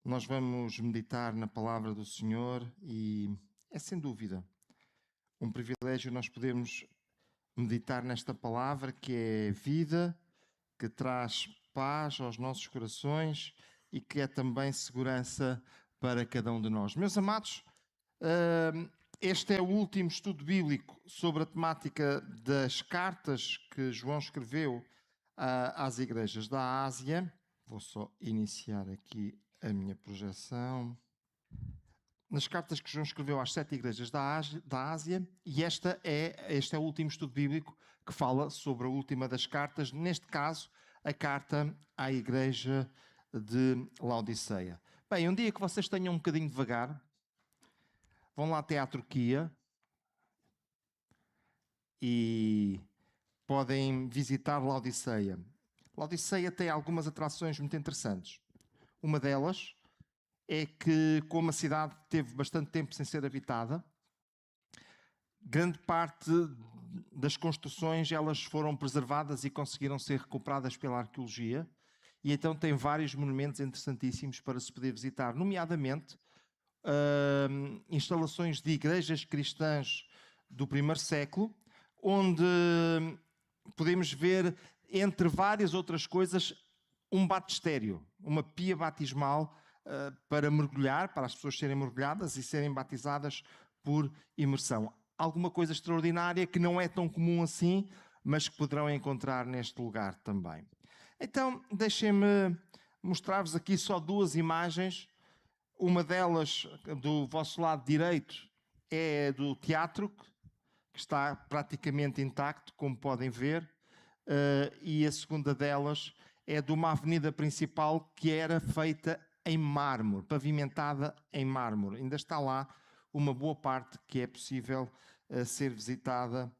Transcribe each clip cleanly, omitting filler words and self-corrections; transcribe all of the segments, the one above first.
nós vamos meditar na palavra do Senhor e é sem dúvida um privilégio nós podermos meditar nesta palavra que é vida, que traz paz aos nossos corações e que é também segurança para cada um de nós. Meus amados, este é o último estudo bíblico sobre a temática das cartas que João escreveu às igrejas da Ásia. Vou só iniciar aqui a minha projeção. Nas cartas que João escreveu às 7 igrejas da Ásia, e este é o último estudo bíblico que fala sobre a última das cartas, neste caso, a carta à igreja de Laodiceia. Bem, um dia que vocês tenham um bocadinho devagar, vão lá até à Turquia e podem visitar Laodiceia. Laodiceia tem algumas atrações muito interessantes. Uma delas é que, como a cidade teve bastante tempo sem ser habitada, grande parte das construções elas foram preservadas e conseguiram ser recuperadas pela arqueologia, e então tem vários monumentos interessantíssimos para se poder visitar, nomeadamente instalações de igrejas cristãs do primeiro século, onde podemos ver, entre várias outras coisas, um batistério, uma pia batismal para mergulhar, para as pessoas serem mergulhadas e serem batizadas por imersão. Alguma coisa extraordinária que não é tão comum assim, mas que poderão encontrar neste lugar também. Então, deixem-me mostrar-vos aqui só duas imagens. Uma delas, do vosso lado direito, é do teatro, que está praticamente intacto, como podem ver, e a segunda delas é de uma avenida principal que era feita em mármore, pavimentada em mármore. Ainda está lá uma boa parte que é possível ser visitada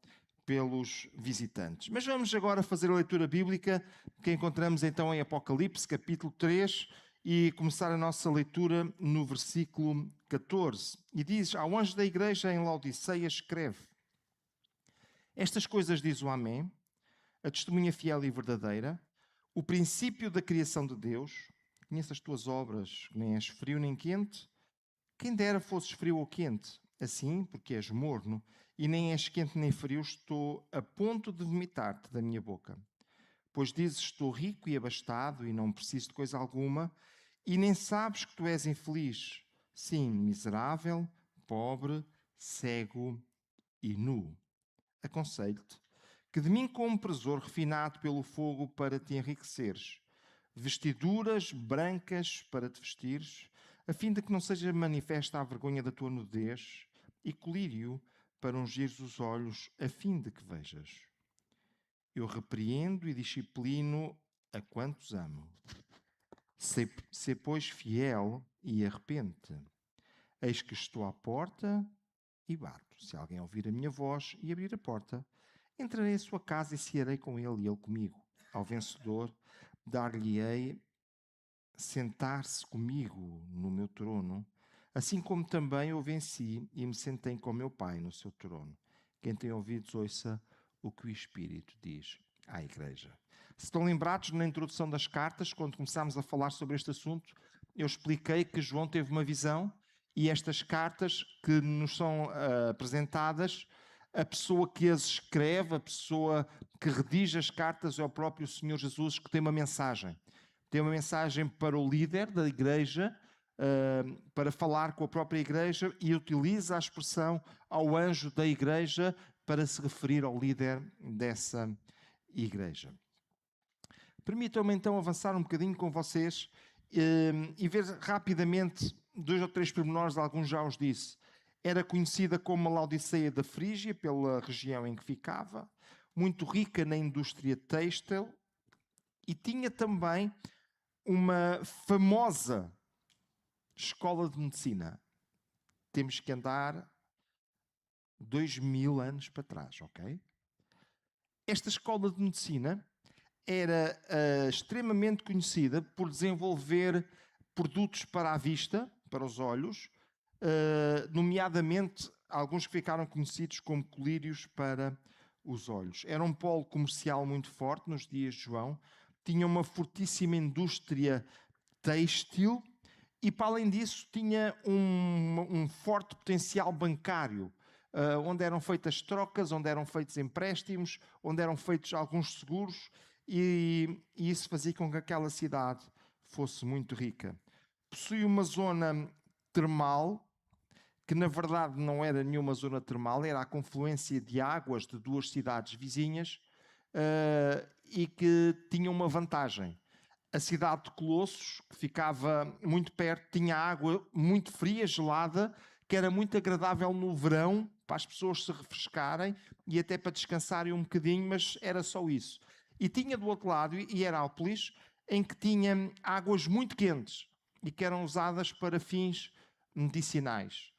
pelos visitantes. Mas vamos agora fazer a leitura bíblica que encontramos então em Apocalipse, capítulo 3, e começar a nossa leitura no versículo 14. E diz: ao anjo da igreja em Laodiceia escreve: estas coisas diz o Amém, a testemunha fiel e verdadeira, o princípio da criação de Deus. Conheço as tuas obras, que nem és frio nem quente. Quem dera fosses frio ou quente. Assim, porque és morno, e nem és quente nem frio, estou a ponto de vomitar-te da minha boca. Pois dizes, estou rico e abastado, e não preciso de coisa alguma, e nem sabes que tu és infeliz. Sim, miserável, pobre, cego e nu. Aconselho-te que de mim compres ouro refinado pelo fogo para te enriqueceres, vestiduras brancas para te vestires, a fim de que não seja manifesta a vergonha da tua nudez, e colírio para ungires os olhos, a fim de que vejas. Eu repreendo e disciplino a quantos amo. Sê, pois, fiel e arrepende-te. Eis que estou à porta e bato. Se alguém ouvir a minha voz e abrir a porta, entrarei em sua casa e cearei com ele e ele comigo. Ao vencedor, dar-lhe-ei sentar-se comigo no meu trono, assim como também eu venci e me sentei com meu Pai no seu trono. Quem tem ouvidos, ouça o que o Espírito diz à Igreja. Se estão lembrados, na introdução das cartas, quando começámos a falar sobre este assunto, eu expliquei que João teve uma visão e estas cartas que nos são apresentadas, a pessoa que as escreve, a pessoa que redige as cartas é o próprio Senhor Jesus, que tem uma mensagem. Tem uma mensagem para o líder da igreja, para falar com a própria igreja, e utiliza a expressão ao anjo da igreja para se referir ao líder dessa igreja. Permitam-me então avançar um bocadinho com vocês e ver rapidamente 2 ou 3 pormenores, alguns já os disse. Era conhecida como a Laodiceia da Frígia, pela região em que ficava, muito rica na indústria têxtil, e tinha também uma famosa escola de medicina. Temos que andar 2000 anos para trás, ok? Esta escola de medicina era extremamente conhecida por desenvolver produtos para a vista, para os olhos, nomeadamente alguns que ficaram conhecidos como colírios para os olhos. Era um polo comercial muito forte nos dias de João, tinha uma fortíssima indústria têxtil E, para além disso, tinha um forte potencial bancário, onde eram feitas trocas, onde eram feitos empréstimos, onde eram feitos alguns seguros, e isso fazia com que aquela cidade fosse muito rica. Possui uma zona termal, que na verdade não era nenhuma zona termal, era a confluência de águas de duas cidades vizinhas, e que tinha uma vantagem. A cidade de Colossos, que ficava muito perto, tinha água muito fria, gelada, que era muito agradável no verão, para as pessoas se refrescarem e até para descansarem um bocadinho, mas era só isso. E tinha do outro lado Hierápolis, em que tinha águas muito quentes e que eram usadas para fins medicinais.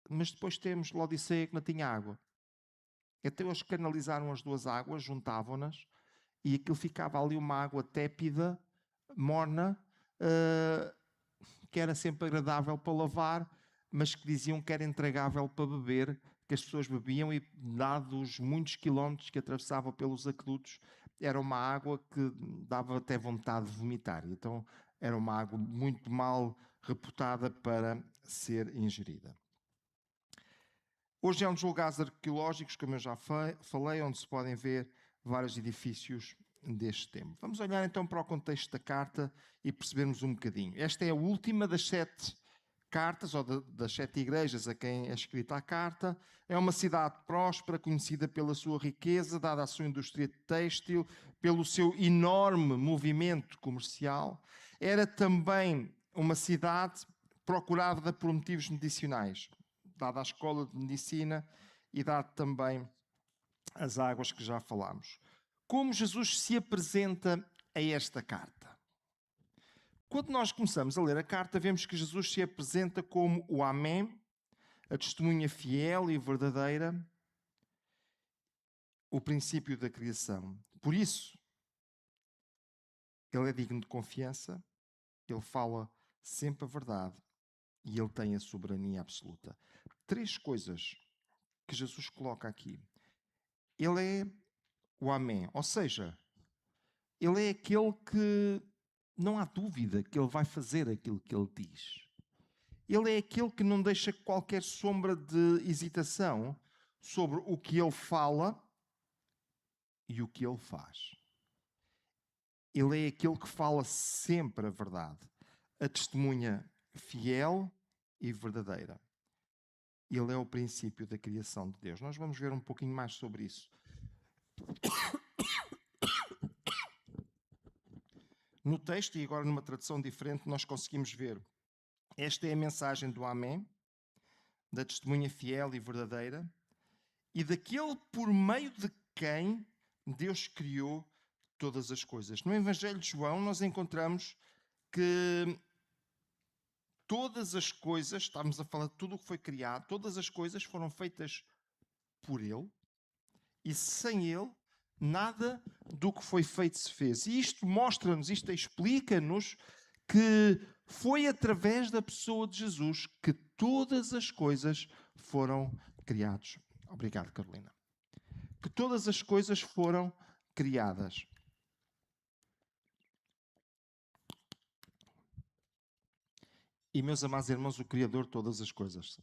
Mas depois temos Laodiceia, que não tinha água. Até eles canalizaram as duas águas, juntavam-nas, e aquilo ficava ali uma água tépida, morna, que era sempre agradável para lavar, mas que diziam que era intragável para beber, que as pessoas bebiam e, dados muitos quilómetros que atravessavam pelos aquedutos, era uma água que dava até vontade de vomitar. Então era uma água muito mal reputada para ser ingerida. Hoje é um dos lugares arqueológicos, como eu já falei, onde se podem ver vários edifícios deste tempo. Vamos olhar então para o contexto da carta e percebermos um bocadinho. Esta é a última das 7 cartas, ou das 7 igrejas a quem é escrita a carta. É uma cidade próspera, conhecida pela sua riqueza, dada a sua indústria têxtil, pelo seu enorme movimento comercial. Era também uma cidade procurada por motivos medicinais, dada a escola de medicina e dado também as águas que já falámos. Como Jesus se apresenta a esta carta? Quando nós começamos a ler a carta, vemos que Jesus se apresenta como o Amém, a testemunha fiel e verdadeira, o princípio da criação. Por isso, ele é digno de confiança, ele fala sempre a verdade e ele tem a soberania absoluta. 3 coisas que Jesus coloca aqui. Ele é o Amém, ou seja, ele é aquele que não há dúvida que ele vai fazer aquilo que ele diz. Ele é aquele que não deixa qualquer sombra de hesitação sobre o que ele fala e o que ele faz. Ele é aquele que fala sempre a verdade, a testemunha fiel e verdadeira. Ele é o princípio da criação de Deus. Nós vamos ver um pouquinho mais sobre isso. No texto, e agora numa tradução diferente, nós conseguimos ver. Esta é a mensagem do Amém, da testemunha fiel e verdadeira, e daquele por meio de quem Deus criou todas as coisas. No Evangelho de João, nós encontramos que todas as coisas, estamos a falar de tudo o que foi criado, todas as coisas foram feitas por Ele, e sem Ele, nada do que foi feito se fez. E isto mostra-nos, isto explica-nos que foi através da pessoa de Jesus que todas as coisas foram criadas. Obrigado, Carolina. Que todas as coisas foram criadas. E, meus amados irmãos, o Criador de todas as coisas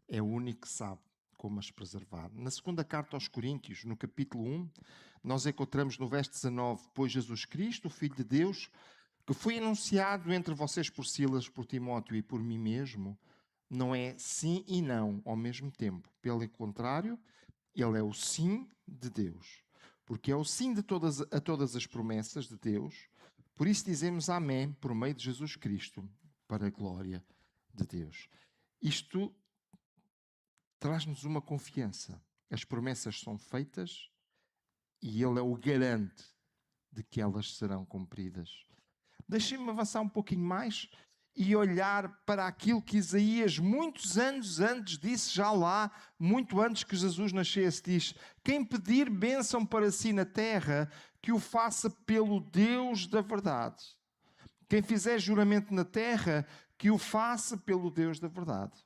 é o único que sabe como as preservar. Na segunda carta aos Coríntios, no capítulo 1, nós encontramos no verso 19: pois Jesus Cristo, o Filho de Deus, que foi anunciado entre vocês por Silas, por Timóteo e por mim mesmo, não é sim e não ao mesmo tempo. Pelo contrário, ele é o sim de Deus. Porque é o sim de a todas as promessas de Deus. Por isso dizemos amém por meio de Jesus Cristo, para a glória de Deus. Isto traz-nos uma confiança. As promessas são feitas e Ele é o garante de que elas serão cumpridas. Deixem-me avançar um pouquinho mais e olhar para aquilo que Isaías, muitos anos antes disse, já lá, muito antes que Jesus nascesse, diz: quem pedir bênção para si na terra, que o faça pelo Deus da verdade. Quem fizer juramento na terra, que o faça pelo Deus da verdade.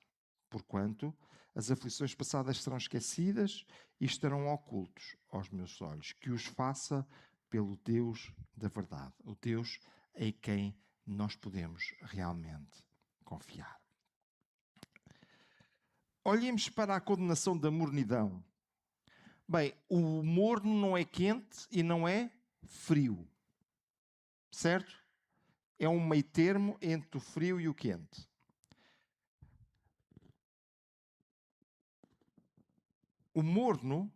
Porquanto as aflições passadas serão esquecidas e estarão ocultos aos meus olhos. Que os faça pelo Deus da verdade. O Deus em quem nós podemos realmente confiar. Olhemos para a condenação da mornidão. Bem, o morno não é quente e não é frio. Certo? É um meio termo entre o frio e o quente. O morno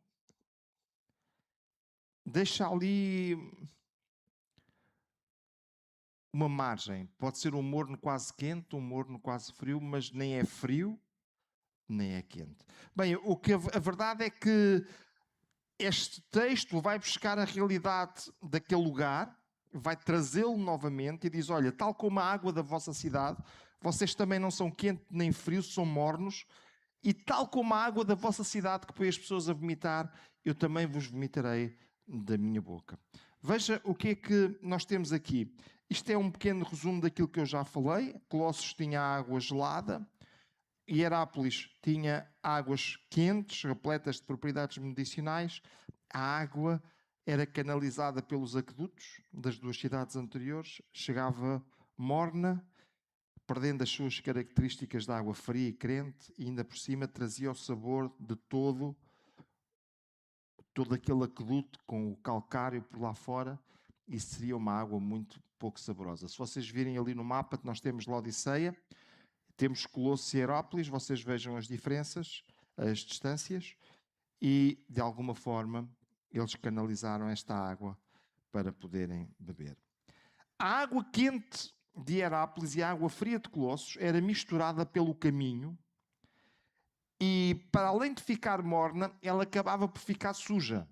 deixa ali uma margem. Pode ser um morno quase quente, um morno quase frio, mas nem é frio, nem é quente. Bem, a verdade é que este texto vai buscar a realidade daquele lugar, vai trazê-lo novamente e diz, olha, tal como a água da vossa cidade, vocês também não são quente nem frio, são mornos, e tal como a água da vossa cidade que põe as pessoas a vomitar, eu também vos vomitarei da minha boca. Veja o que é que nós temos aqui. Isto é um pequeno resumo daquilo que eu já falei. Colossos tinha água gelada, Hierápolis tinha águas quentes, repletas de propriedades medicinais. A água era canalizada pelos aquedutos das duas cidades anteriores, chegava morna, perdendo as suas características de água fria e quente, e ainda por cima trazia o sabor de todo aquele aqueduto com o calcário por lá fora, e seria uma água muito pouco saborosa. Se vocês virem ali no mapa, nós temos Laodiceia, temos Colossos e Hierápolis, vocês vejam as diferenças, as distâncias, e de alguma forma eles canalizaram esta água para poderem beber. A água quente de Hierápolis e a água fria de Colossos era misturada pelo caminho e, para além de ficar morna, ela acabava por ficar suja.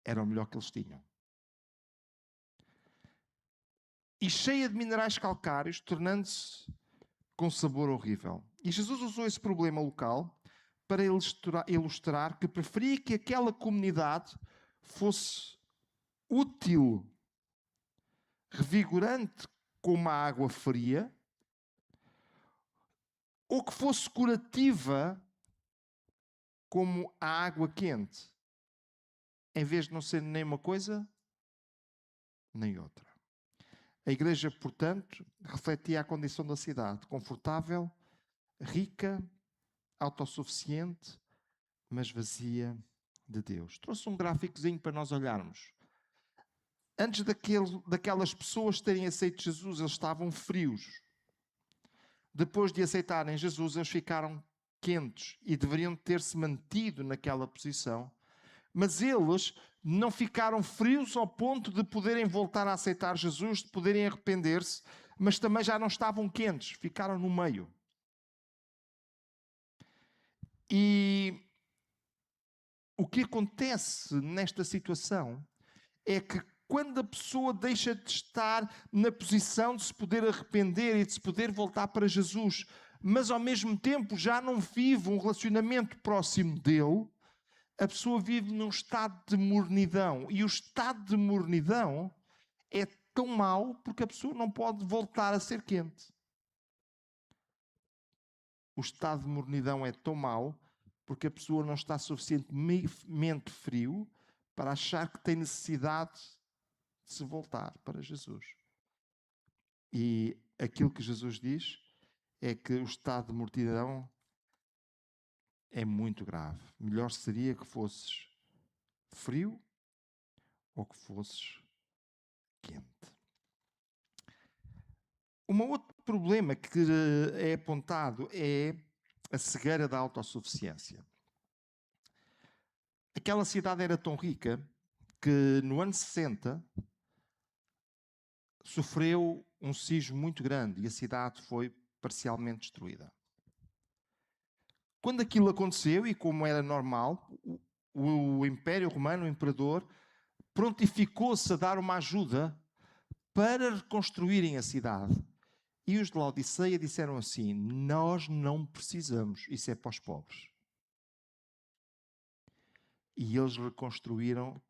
Era o melhor que eles tinham. E cheia de minerais calcários, tornando-se com sabor horrível. E Jesus usou esse problema local para ilustrar que preferia que aquela comunidade fosse útil, revigorante como a água fria, ou que fosse curativa como a água quente, em vez de não ser nem uma coisa, nem outra. A igreja, portanto, refletia a condição da cidade, confortável, rica, autossuficiente, mas vazia de Deus. Trouxe um gráficozinho para nós olharmos. Antes daquelas pessoas terem aceito Jesus, eles estavam frios. Depois de aceitarem Jesus, eles ficaram quentes e deveriam ter-se mantido naquela posição. Mas eles não ficaram frios ao ponto de poderem voltar a aceitar Jesus, de poderem arrepender-se, mas também já não estavam quentes, ficaram no meio. E o que acontece nesta situação é que quando a pessoa deixa de estar na posição de se poder arrepender e de se poder voltar para Jesus, mas ao mesmo tempo já não vive um relacionamento próximo dele, a pessoa vive num estado de mornidão. E o estado de mornidão é tão mau porque a pessoa não pode voltar a ser quente. O estado de mornidão é tão mau porque a pessoa não está suficientemente frio para achar que tem necessidade de se voltar para Jesus. E aquilo que Jesus diz é que o estado de mornidão é muito grave. Melhor seria que fosses frio ou que fosses quente. Um outro problema que é apontado é a cegueira da autossuficiência. Aquela cidade era tão rica que no ano 60 sofreu um sismo muito grande e a cidade foi parcialmente destruída. Quando aquilo aconteceu, e como era normal, o Império Romano, o Imperador, prontificou-se a dar uma ajuda para reconstruírem a cidade. E os de Laodiceia disseram assim: nós não precisamos, isso é para os pobres. E eles reconstruíram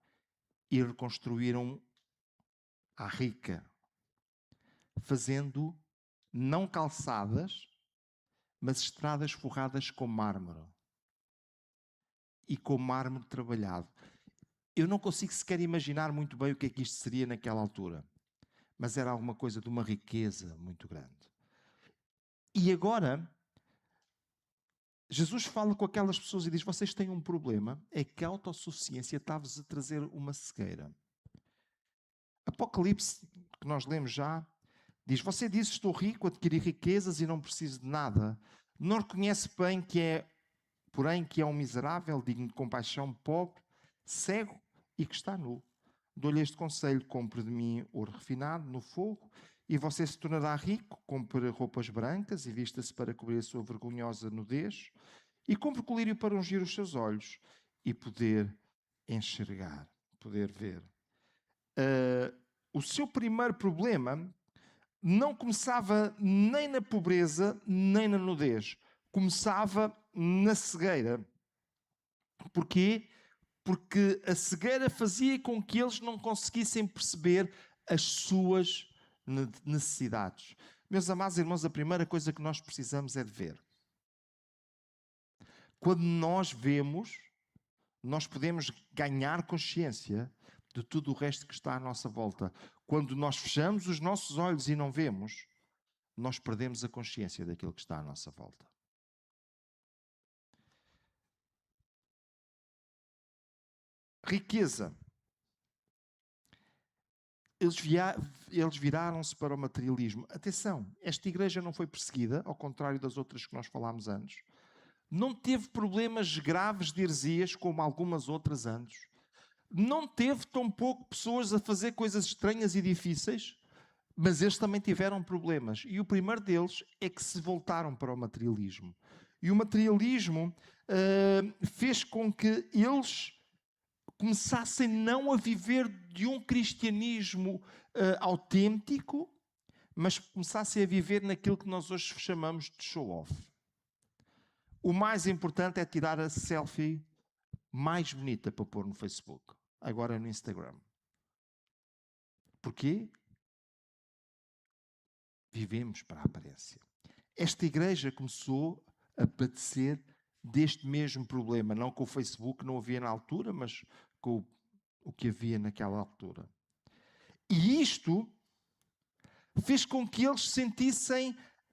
à rica, fazendo não calçadas, mas estradas forradas com mármore. E com mármore trabalhado. Eu não consigo sequer imaginar muito bem o que é que isto seria naquela altura. Mas era alguma coisa de uma riqueza muito grande. E agora, Jesus fala com aquelas pessoas e diz: vocês têm um problema, é que a autossuficiência está-vos a trazer uma cegueira. Apocalipse, que nós lemos já, diz: você diz, estou rico, adquiri riquezas e não preciso de nada. Não reconhece bem porém, que é um miserável, digno de compaixão, pobre, cego e que está nu. Dou-lhe este conselho: compre de mim ouro refinado no fogo, e você se tornará rico. Compre roupas brancas e vista-se para cobrir a sua vergonhosa nudez, e compre colírio para ungir os seus olhos e poder enxergar, poder ver. O seu primeiro problema não começava nem na pobreza, nem na nudez. Começava na cegueira. Porquê? Porque a cegueira fazia com que eles não conseguissem perceber as suas necessidades. Meus amados irmãos, a primeira coisa que nós precisamos é de ver. Quando nós vemos, nós podemos ganhar consciência de tudo o resto que está à nossa volta. Quando nós fechamos os nossos olhos e não vemos, nós perdemos a consciência daquilo que está à nossa volta. Riqueza. Eles viraram-se para o materialismo. Atenção, esta igreja não foi perseguida, ao contrário das outras que nós falámos antes. Não teve problemas graves de heresias, como algumas outras antes. Não teve tampouco pessoas a fazer coisas estranhas e difíceis, mas eles também tiveram problemas. E o primeiro deles é que se voltaram para o materialismo. E o materialismo fez com que eles começassem não a viver de um cristianismo autêntico, mas começassem a viver naquilo que nós hoje chamamos de show-off. O mais importante é tirar a selfie mais bonita para pôr no Facebook, agora no Instagram. Porquê? Vivemos para a aparência. Esta igreja começou a padecer deste mesmo problema, não com o Facebook, não havia na altura, mas com o que havia naquela altura. E isto fez com que eles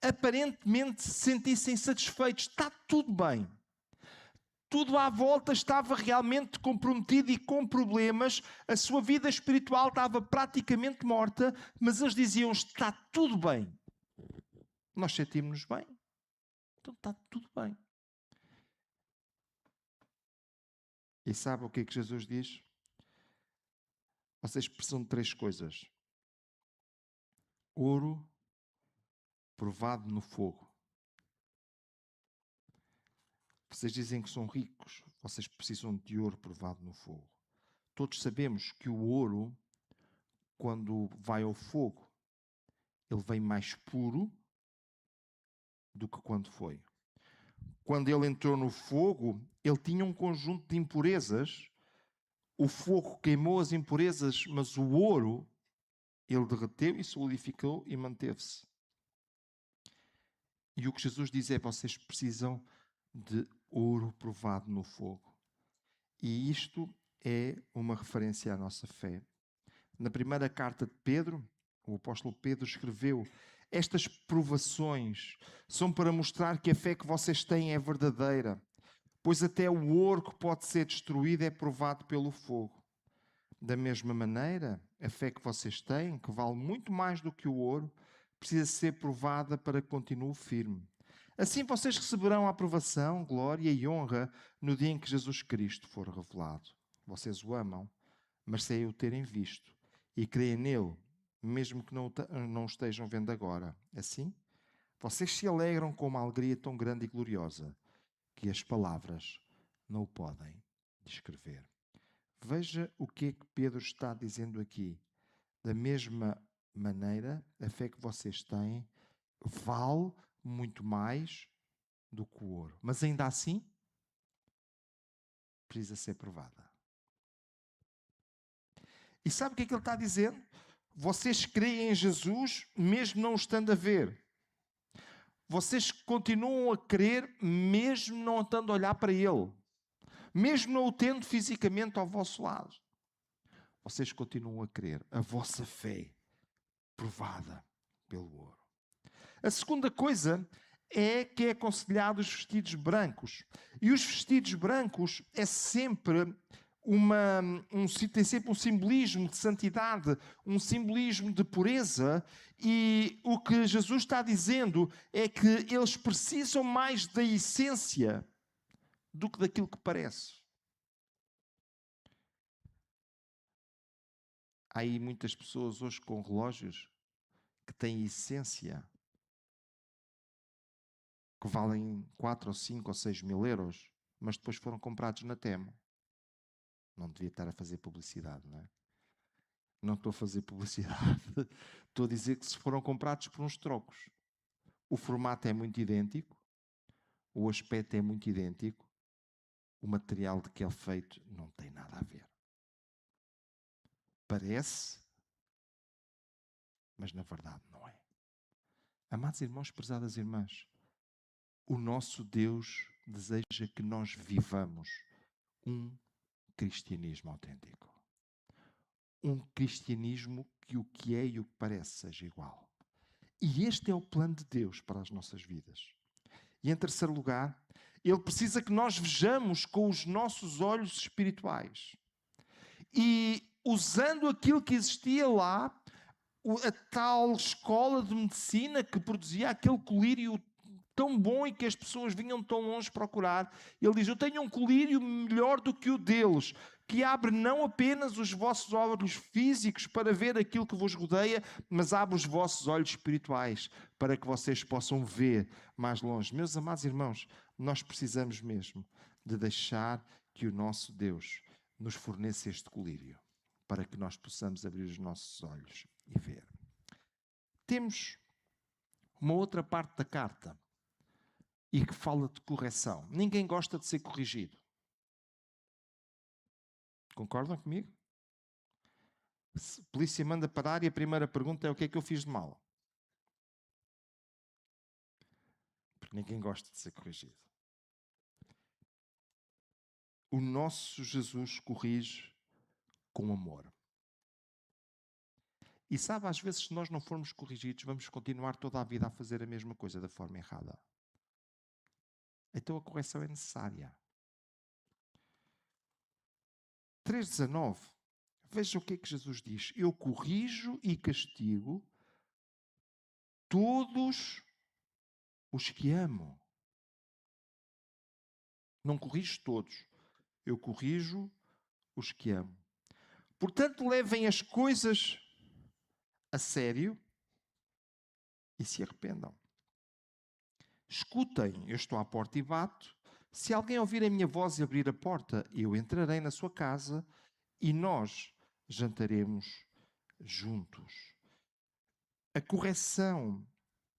aparentemente se sentissem satisfeitos. Está tudo bem. Tudo à volta estava realmente comprometido e com problemas. A sua vida espiritual estava praticamente morta, mas eles diziam: está tudo bem. Nós sentimos-nos bem. Então está tudo bem. E sabe o que é que Jesus diz? Vocês precisam de 3 coisas: ouro provado no fogo. Vocês dizem que são ricos, vocês precisam de ouro provado no fogo. Todos sabemos que o ouro, quando vai ao fogo, ele vem mais puro do que quando foi. Quando ele entrou no fogo, ele tinha um conjunto de impurezas. O fogo queimou as impurezas, mas o ouro, ele derreteu e solidificou e manteve-se. E o que Jesus diz é: vocês precisam de ouro provado no fogo. E isto é uma referência à nossa fé. Na primeira carta de Pedro, o apóstolo Pedro escreveu: estas provações são para mostrar que a fé que vocês têm é verdadeira, pois até o ouro que pode ser destruído é provado pelo fogo. Da mesma maneira, a fé que vocês têm, que vale muito mais do que o ouro, precisa ser provada para que continue firme. Assim vocês receberão a aprovação, glória e honra no dia em que Jesus Cristo for revelado. Vocês o amam, mas sem o terem visto, e creem nele, mesmo que não o estejam vendo agora. Assim, vocês se alegram com uma alegria tão grande e gloriosa que as palavras não o podem descrever. Veja o que é que Pedro está dizendo aqui. Da mesma maneira, a fé que vocês têm vale muito mais do que o ouro. Mas ainda assim, precisa ser provada. E sabe o que é que ele está dizendo? Vocês creem em Jesus mesmo não o estando a ver. Vocês continuam a crer mesmo não estando a olhar para Ele. Mesmo não o tendo fisicamente ao vosso lado. vocês continuam a crer. A vossa fé provada pelo ouro. A segunda coisa é que é aconselhado os vestidos brancos. E os vestidos brancos é sempre tem sempre um simbolismo de santidade, um simbolismo de pureza, e o que Jesus está dizendo é que eles precisam mais da essência do que daquilo que parece. Há aí muitas pessoas hoje com relógios que têm essência, que valem 4 ou 5 ou 6 mil euros, mas depois foram comprados na Temo. Não devia estar a fazer publicidade, não é? Não estou a fazer publicidade. Estou a dizer que se foram comprados por uns trocos. O formato é muito idêntico, o aspecto é muito idêntico, o material de que é feito não tem nada a ver. Parece, mas na verdade não é. Amados irmãos, prezadas irmãs, o nosso Deus deseja que nós vivamos um cristianismo autêntico. Um cristianismo que o que é e o que parece seja igual. E este é o plano de Deus para as nossas vidas. E em terceiro lugar, Ele precisa que nós vejamos com os nossos olhos espirituais. E usando aquilo que existia lá, a tal escola de medicina que produzia aquele colírio tão bom e que as pessoas vinham tão longe procurar. Ele diz, eu tenho um colírio melhor do que o deles, que abre não apenas os vossos olhos físicos para ver aquilo que vos rodeia, mas abre os vossos olhos espirituais para que vocês possam ver mais longe. Meus amados irmãos, nós precisamos mesmo de deixar que o nosso Deus nos forneça este colírio para que nós possamos abrir os nossos olhos e ver. Temos uma outra parte da carta e que fala de correção. Ninguém gosta de ser corrigido. Concordam comigo? Se a polícia manda parar e a primeira pergunta é o que é que eu fiz de mal? Porque ninguém gosta de ser corrigido. O nosso Jesus corrige com amor. E sabe, às vezes, se nós não formos corrigidos, vamos continuar toda a vida a fazer a mesma coisa da forma errada. Então a correção é necessária. 3,19. Veja o que é que Jesus diz. Eu corrijo e castigo todos os que amo. Não corrijo todos. Eu corrijo os que amo. Portanto, levem as coisas a sério e se arrependam. Escutem, eu estou à porta e bato. Se alguém ouvir a minha voz e abrir a porta, eu entrarei na sua casa e nós jantaremos juntos. A correção,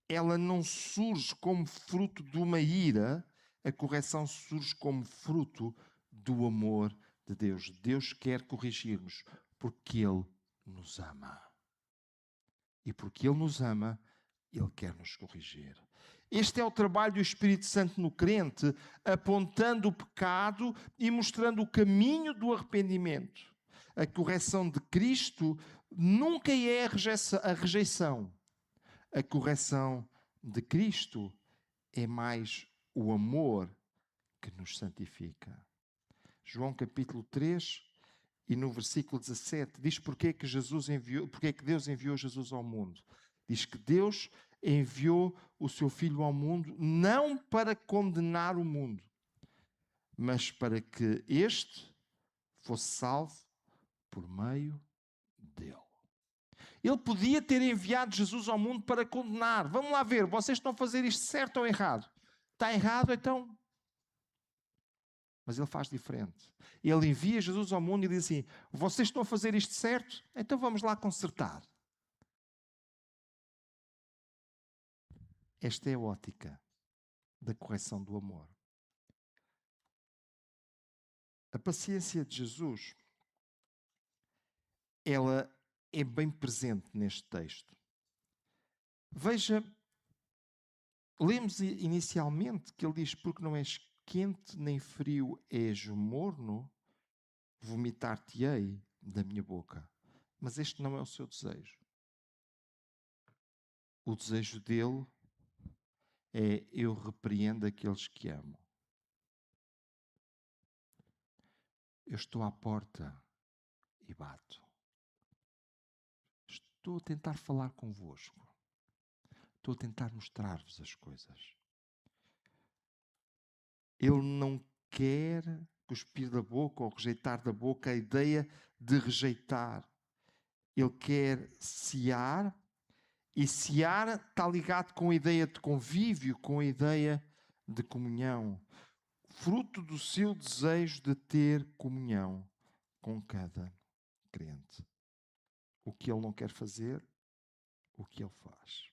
ela não surge como fruto de uma ira, a correção surge como fruto do amor de Deus. Deus quer corrigir-nos porque Ele nos ama. E porque Ele nos ama, Ele quer nos corrigir. Este é o trabalho do Espírito Santo no crente, apontando o pecado e mostrando o caminho do arrependimento. A correção de Cristo nunca é a rejeição. A correção de Cristo é mais o amor que nos santifica. João capítulo 3 e no versículo 17 diz porque é que Deus enviou Jesus ao mundo. Diz que Deus enviou o seu Filho ao mundo não para condenar o mundo, mas para que este fosse salvo por meio dele. Ele podia ter enviado Jesus ao mundo para condenar. Vamos lá ver, vocês estão a fazer isto certo ou errado? Está errado, então... Mas ele faz diferente. Ele envia Jesus ao mundo e diz assim, vocês estão a fazer isto certo? Então vamos lá consertar. Esta é a ótica da correção do amor. A paciência de Jesus, ela é bem presente neste texto. Veja, lemos inicialmente que ele diz, porque não és quente nem frio, és morno, vomitar-te-ei da minha boca. Mas este não é o seu desejo. O desejo dele é: eu repreendo aqueles que amo. Eu estou à porta e bato. Estou a tentar falar convosco. Estou a tentar mostrar-vos as coisas. Ele não quer cuspir da boca ou rejeitar da boca a ideia de rejeitar. Ele quer sear, e sear está ligado com a ideia de convívio, com a ideia de comunhão. Fruto do seu desejo de ter comunhão com cada crente. O que ele não quer fazer, o que ele faz.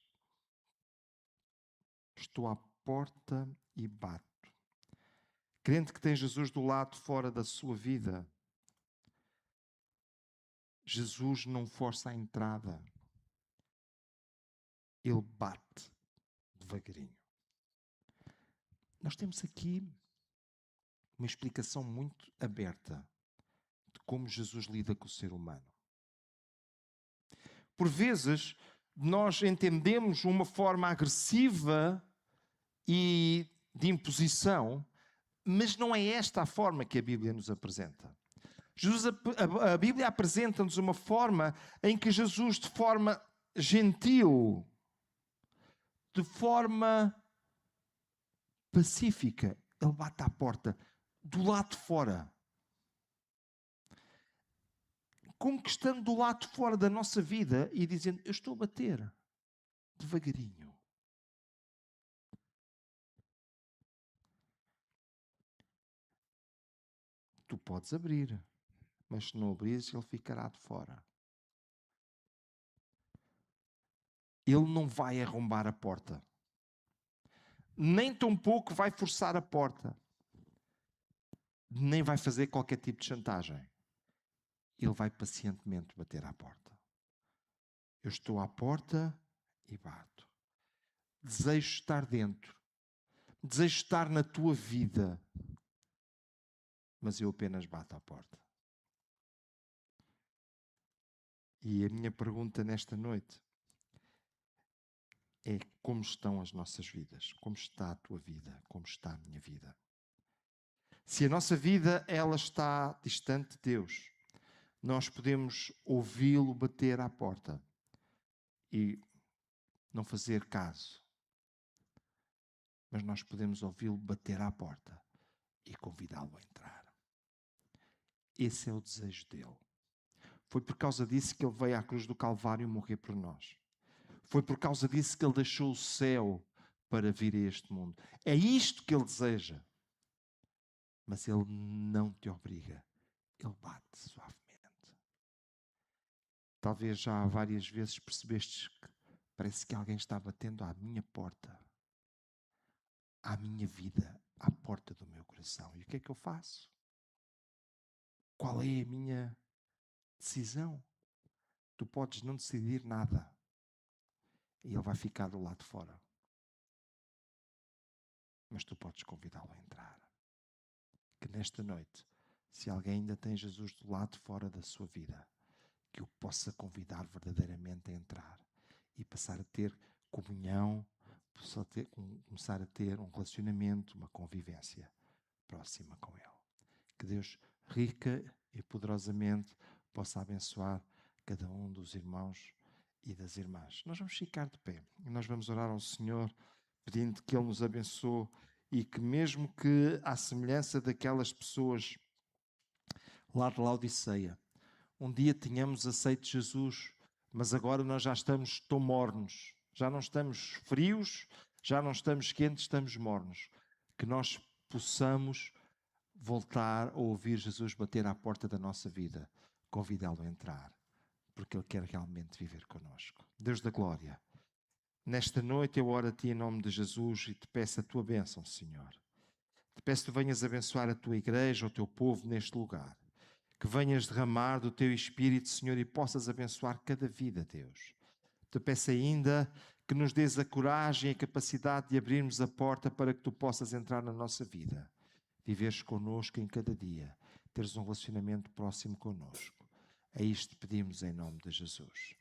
Estou à porta e bato. Crente que tem Jesus do lado fora da sua vida, Jesus não força a entrada. Ele bate devagarinho. Nós temos aqui uma explicação muito aberta de como Jesus lida com o ser humano. Por vezes, nós entendemos uma forma agressiva e de imposição, mas não é esta a forma que a Bíblia nos apresenta. A Bíblia apresenta-nos uma forma em que Jesus, de forma gentil, de forma pacífica, ele bate à porta do lado de fora. Conquistando do lado de fora da nossa vida e dizendo: eu estou a bater devagarinho. Tu podes abrir, mas se não abrires, ele ficará de fora. Ele não vai arrombar a porta. Nem tampouco vai forçar a porta. Nem vai fazer qualquer tipo de chantagem. Ele vai pacientemente bater à porta. Eu estou à porta e bato. Desejo estar dentro. Desejo estar na tua vida. Mas eu apenas bato à porta. E a minha pergunta nesta noite é: como estão as nossas vidas? Como está a tua vida? Como está a minha vida? Se a nossa vida ela está distante de Deus, nós podemos ouvi-lo bater à porta e não fazer caso. Mas nós podemos ouvi-lo bater à porta e convidá-lo a entrar. Esse é o desejo dele. Foi por causa disso que ele veio à cruz do Calvário morrer por nós. Foi por causa disso que ele deixou o céu para vir a este mundo. É isto que ele deseja. Mas ele não te obriga. Ele bate suavemente. Talvez já várias vezes percebestes que parece que alguém está batendo à minha porta, à minha vida, à porta do meu coração. E o que é que eu faço? Qual é a minha decisão? Tu podes não decidir nada. E ele vai ficar do lado de fora. Mas tu podes convidá-lo a entrar. Que nesta noite, se alguém ainda tem Jesus do lado de fora da sua vida, que o possa convidar verdadeiramente a entrar e passar a ter comunhão, começar a ter um relacionamento, uma convivência próxima com Ele. Que Deus rica e poderosamente possa abençoar cada um dos irmãos e das irmãs. Nós vamos ficar de pé e nós vamos orar ao Senhor pedindo que Ele nos abençoe e que, mesmo que à semelhança daquelas pessoas lá de Laodiceia, um dia tínhamos aceito Jesus, mas agora nós já estamos tão mornos, já não estamos frios, já não estamos quentes, estamos mornos. Que nós possamos voltar a ouvir Jesus bater à porta da nossa vida, convidá-lo a entrar, porque Ele quer realmente viver connosco. Deus da glória, nesta noite eu oro a Ti em nome de Jesus e te peço a Tua bênção, Senhor. Te peço que tu venhas abençoar a Tua igreja, o Teu povo neste lugar. Que venhas derramar do Teu Espírito, Senhor, e possas abençoar cada vida, Deus. Te peço ainda que nos dês a coragem e a capacidade de abrirmos a porta para que Tu possas entrar na nossa vida. Viveres connosco em cada dia. Teres um relacionamento próximo connosco. É isto que pedimos em nome de Jesus.